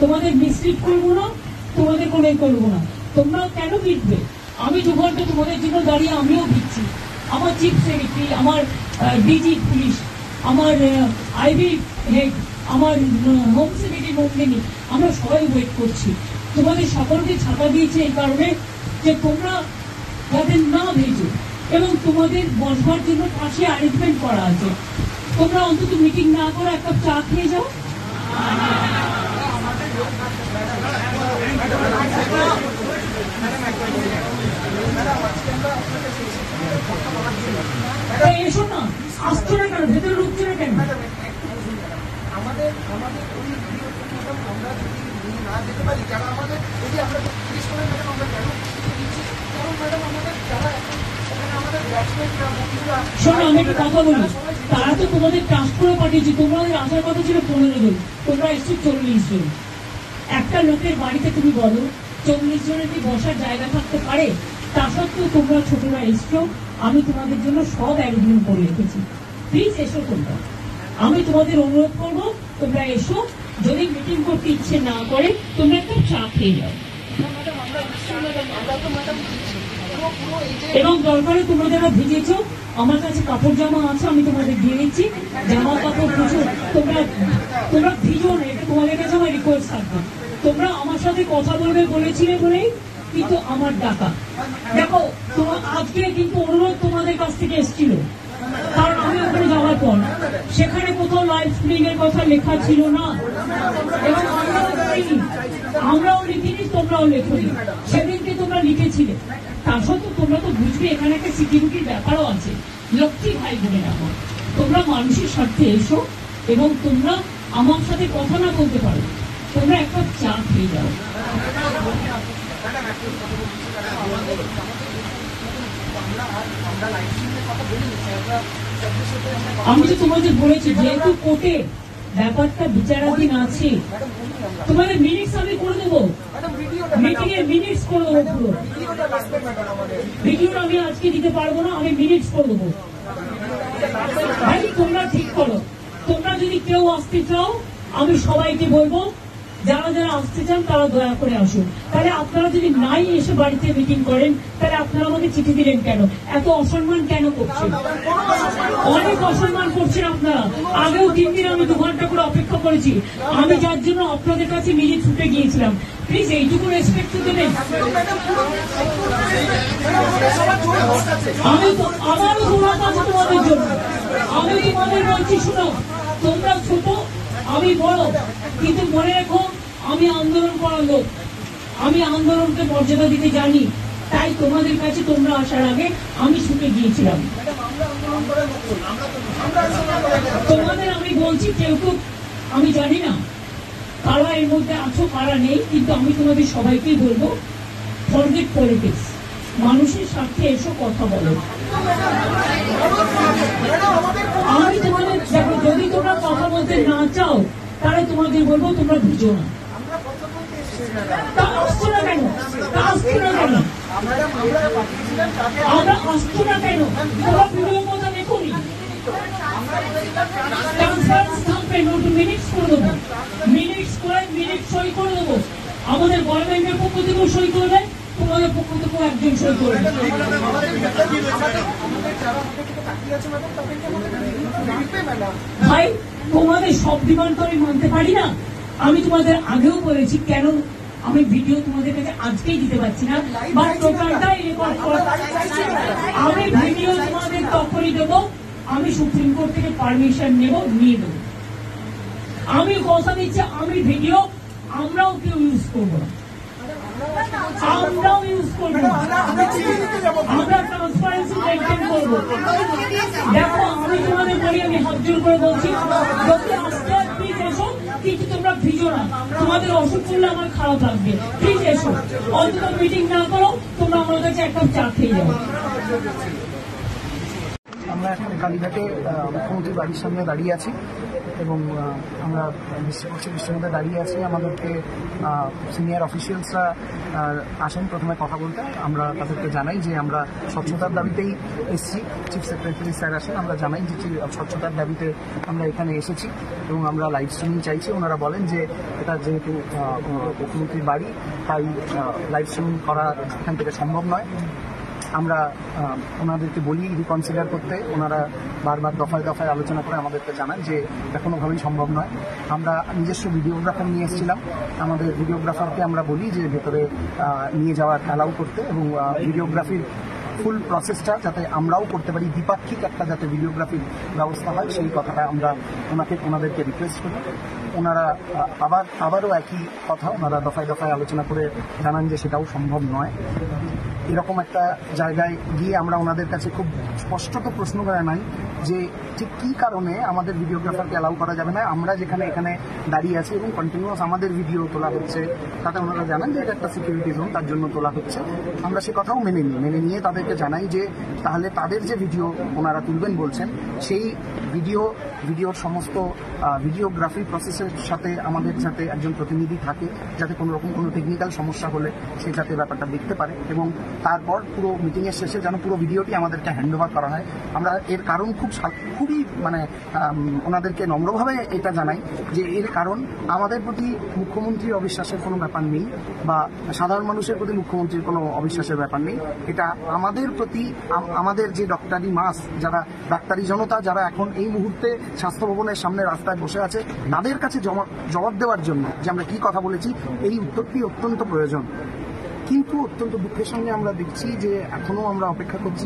তোমাদের মিসলিড করবো না, তোমাদের কোনো করবো না। তোমরা কেন ভিড়বে? আমি 2 ঘন্টা তোমাদের জন্য দাঁড়িয়ে আমিও ভিড়ছি। আমার চিফ সেক্রেটারি, আমার ডিজি পুলিশ, আমার আইবি হেড, আমার হোম সেক্রেটারি নন্দিনী, আমরা সবাই ওয়েট করছি। তোমাদের সকলকে ছাতা দিয়েছে এই কারণে যে তোমরা যাতে না ভেজো, এবং তোমাদের বসবার জন্য পাশে অ্যারেঞ্জমেন্ট করা আছে। তোমরা অন্তত মিটিং না করে একটা চা খেয়ে যাও। এসো না, আসছো না কেন? ভেতরে ঢুকছো না কেন? শোনো, আমি একটা কথা বলি, তারা তো তোমাদের ট্রাস্ট করে পাঠিয়েছে, তোমাদের আসার কথা ছিল 15 জন, তোমরা এসছো 40 জন। একটা লোকের বাড়িতে তুমি বলো 40 জনের কি বসার জায়গা থাকতে পারে? তা সত্ত্বেও তোমরা ছোটরা এসছো, আমি তোমাদের জন্য সব অ্যারেঞ্জমেন্ট করে রেখেছি। প্লিজ এসো তোমরা, আমি তোমাদের অনুরোধ করবো তোমরা এসো। যদি মিটিং করতে ইচ্ছে না করে তোমরা একটা চা খেয়ে যাও, এবং দরকারে তোমরা যারা ভিজেছ, আমার কাছে কাপড় জামা আছে, আমি তোমাদের দিয়ে দিচ্ছি। জামা কাপড় প্রচুর, তোমরা ভিজো না, এটা তোমাদের কাছে আমার রিকোয়েস্ট থাকবে। তোমরা আমার সাথে কথা বলবে বলেছিলে বলেই কিন্তু আমার ডাকা। দেখো, তোমার আজকে কিন্তু অনুরোধ তোমাদের কাছ থেকে এসেছিল, কারণ আমি ওখানে যাওয়ার পর সেখানে কোথাও লাইভ স্ট্রিমিং এর কথা লেখা ছিল না, এবং আমরাও লিখিনি, তোমরাও লেখনি। সেদিনকে তোমরা লিখেছিলে, তা সত্ত্বেও তোমরা তো বুঝবে এখানে একটা সিকিউরিটির ব্যাপারও আছে। লক্ষ্মী ভাই বোনের আমার, তোমরা মানুষের স্বার্থে এসো, এবং তোমরা আমার সাথে কথা না বলতে পারো, তোমরা একটা চা খেয়ে যাও। আমি তো তোমাদের বলেছি, যেহেতু কোর্টে ব্যাপারটা বিচারাধীন আছে, তোমাদের মিনিটস আমি করে দেবো, মিটিং এর মিনিটস করে দেবো। পুরো ভিডিওটা আমি আজকে দিতে পারবো না, আমি মিনিটস করে দেবো। ভাই তোমরা ঠিক করো, তোমরা যদি কেউ আসতে চাও আমি সবাইকে বলবো, যারা যারা আসতে চান তারা দয়া করে আসুন। তাহলে আপনারা যদি নাই এসে বাড়িতে মিটিং করেন, তাহলে আপনারা আমাকে চিঠি দিলেন কেন? এত অসম্মান কেন করছেন? অনেক অসম্মান করছেন আপনারা। আগেও 3 দিন আমি 2 ঘন্টা করে অপেক্ষা করেছি, আমি যার জন্য আপনাদের কাছে নিজে ছুটে গিয়েছিলাম। প্লিজ এইটুকু রেসপেক্ট তো দেবেন। আমি তো আমারও দৌড়াত আছে তোমাদের জন্য। আমি তোমাদের বলছি, শুনো, তোমরা ছোট, আমি বড়, কিন্তু মনে রেখো আমি আন্দোলন করার লোক, আমি আন্দোলনকে মর্যাদা দিতে জানি। তাই তোমাদের কাছে তোমরা আসার আগে আমি ছুটে গিয়েছিলাম। তোমাদের আমি বলছি, কেউ কেউ আমি জানি না কারা এর মধ্যে আছো কারা নেই, কিন্তু আমি তোমাদের সবাইকেই বলবো, ফরগেট পলিটিক্স, মানুষের স্বার্থে এসো, কথা বলো। আমি তোমাদের দেখো, যদি তোমরা কথা বলতে না চাও তাহলে তোমাদের বলবো তোমরা বুঝো না। তা আসছো না কেন? আমরা আসছো না কেন? তোমরা ভিডিও কথা দেখুনি, ট্রান্সপারেন্স থাকবে, নোটু মিনিটস করে দেবো, মিনিটস করে মিনিট সই করে দেবো। আমাদের গভর্নমেন্টের পক্ষ থেকেও সই করবে, তোমাদের পক্ষ থেকেও একজন সই করবে। ভাই তোমাদের সব ডিমান্ড তো আমি মানতে পারি না। আমি তোমাদের আগেও বলেছি কেন আমি ভিডিও তোমাদের কাছে আজকেই দিতে পারছি না, বা টোটালটাই রেকর্ড করা। আমি ভিডিও তোমাদের তখনই দেবো, আমি সুপ্রিম কোর্ট থেকে পারমিশন নিয়ে দেবো। আমি কথা দিচ্ছি, আমি ভিডিও আমরাও কেউ ইউজ করবো না, আমরাও ইউজ করবো না, আমরা ট্রান্সপারেন্সি মেনটেন করবো। দেখো, আমি তোমাদের বলি, আমি হাত জোর করে বলছি, যদি আসতে প্লিজ এসো, কিন্তু তোমরা ভিজো না। তোমাদের অসুখ করলে আমার খারাপ লাগবে, প্লিজ এসো। অন্তত মিটিং না করো, তোমরা আমার কাছে একটা চা খেয়ে যাও। আমরা এখন কালীঘাটে মুখ্যমন্ত্রীর বাড়ির সামনে দাঁড়িয়ে আছি। এবং আমরা বৃষ্টির মধ্যে দাঁড়িয়ে আছি। আমাদেরকে সিনিয়র অফিসিয়ালসরা আসেন প্রথমে কথা বলতে। আমরা তাদেরকে জানাই যে আমরা স্বচ্ছতার দাবিতেই এসেছি। চিফ সেক্রেটারি স্যার আসেন, আমরা জানাই যে স্বচ্ছতার দাবিতে আমরা এখানে এসেছি এবং আমরা লাইভ স্ট্রিমিং চাইছি। ওনারা বলেন যে এটা যেহেতু মুখ্যমন্ত্রীর বাড়ি, তাই লাইভ স্ট্রিমিং করা এখান থেকে সম্ভব নয়। আমরা ওনাদেরকে বলি রিকনসিডার করতে। ওনারা বারবার দফায় দফায় আলোচনা করে আমাদেরকে জানান যে এটা কোনোভাবেই সম্ভব নয়। আমরা নিজস্ব ভিডিওগ্রাফার নিয়ে এসেছিলাম। আমাদের ভিডিওগ্রাফারকে আমরা বলি যে ভেতরে নিয়ে যাওয়ার অ্যালাউ করতে এবং ভিডিওগ্রাফির ফুল প্রসেসটা যাতে আমরাও করতে পারি, দ্বিপাক্ষিক একটা যাতে ভিডিওগ্রাফির ব্যবস্থা হয়, সেই কথাটা আমরা ওনাদেরকে রিকোয়েস্ট করি। ওনারা আবারও একই কথা ওনারা দফায় দফায় আলোচনা করে জানান যে সেটাও সম্ভব নয়। এরকম একটা জায়গায় গিয়ে আমরা ওনাদের কাছে খুব স্পষ্টত প্রশ্ন জানাই যে ঠিক কী কারণে আমাদের ভিডিওগ্রাফারকে অ্যালাউ করা যাবে না। আমরা যেখানে এখানে দাঁড়িয়ে আছি এবং কন্টিনিউয়াস আমাদের ভিডিও তোলা হচ্ছে, তাতে ওনারা জানান যে এটা একটা সিকিউরিটি জোন, তার জন্য তোলা হচ্ছে। আমরা সে কথাও মেনে নিয়ে তাদেরকে জানাই যে তাহলে তাদের যে ভিডিও ওনারা তুলবেন বলছেন, সেই ভিডিওর সমস্ত ভিডিওগ্রাফি প্রসেসের সাথে আমাদের যাতে একজন প্রতিনিধি থাকে, যাতে কোনো রকম কোনো টেকনিক্যাল সমস্যা হলে সে যাতে ব্যাপারটা দেখতে পারে এবং তারপর পুরো মিটিংয়ের শেষে যেন পুরো ভিডিওটি আমাদেরকে হ্যান্ড ওভার করা হয়। আমরা এর কারণ খুবই ওনাদেরকে নম্রভাবে এটা জানাই যে এর কারণ আমাদের প্রতি মুখ্যমন্ত্রীর অবিশ্বাসের কোনো ব্যাপার নেই বা সাধারণ মানুষের প্রতি মুখ্যমন্ত্রীর কোনো অবিশ্বাসের ব্যাপার নেই। এটা আমাদের প্রতি আমাদের যে ডক্টরি মাস, যারা ডাক্তারি জনতা যারা এখন এই মুহূর্তে স্বাস্থ্য ভবনের সামনে রাস্তায় বসে আছে, তাদের কাছে জবাব দেওয়ার জন্য যে আমরা কি কথা বলেছি, এই উত্তরটি অত্যন্ত প্রয়োজন। কিন্তু অত্যন্ত দুঃখের সঙ্গে আমরা দেখছি যে এখনো আমরা অপেক্ষা করছি